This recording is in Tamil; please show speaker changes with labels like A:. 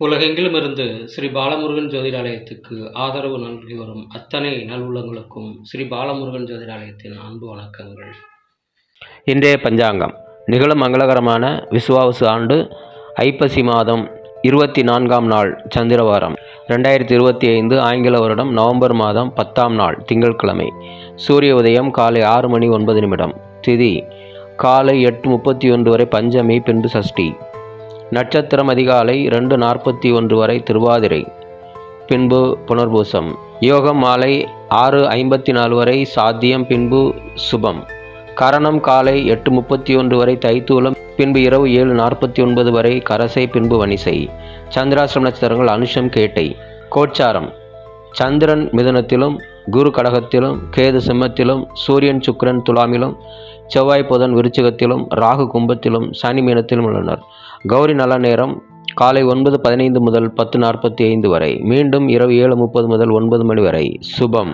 A: உலகெங்கிலுமிருந்து ஸ்ரீ பாலமுருகன் ஜோதிடாலயத்துக்கு ஆதரவு நல்கி வரும் அத்தனை நல்வுள்ளங்களுக்கும் ஸ்ரீ பாலமுருகன் ஜோதிடாலயத்தின் அன்பு வணக்கங்கள்.
B: இன்றைய பஞ்சாங்கம் நிகழும் மங்களகரமான விசுவாவசு ஆண்டு ஐப்பசி மாதம் 24ஆம் நாள் சந்திரவாரம் 2025 ஆங்கில வருடம் நவம்பர் மாதம் 10ஆம் நாள் திங்கட்கிழமை. சூரிய உதயம் காலை 6:09. திதி காலை 8:31 வரை பஞ்சமி, பின்பு சஷ்டி. நட்சத்திரம் அதிகாலை 2:41 வரை திருவாதிரை, பின்பு புனர்பூசம். யோகம் மாலை 6:54 வரை சாத்தியம், பின்பு சுபம். கரணம் காலை 8:31 வரை தைத்தூலம், பின்பு இரவு 7:49 வரை கரசை, பின்பு வனிசை. சந்திராசிரம நட்சத்திரங்கள் அனுஷம், கேட்டை. கோச்சாரம்: சந்திரன் மிதுனத்திலும், குரு கடகத்திலும், கேது சிம்மத்திலும், சூரியன் சுக்கிரன் துலாமிலும், செவ்வாய் புதன் விருச்சிகத்திலும், ராகு கும்பத்திலும், சனி மீனத்திலும் உள்ளனர். கௌரி நல்ல நேரம் காலை 9:15 முதல் 10:45 வரை, மீண்டும் இரவு 7:30 முதல் 9 மணி வரை. சுபம்.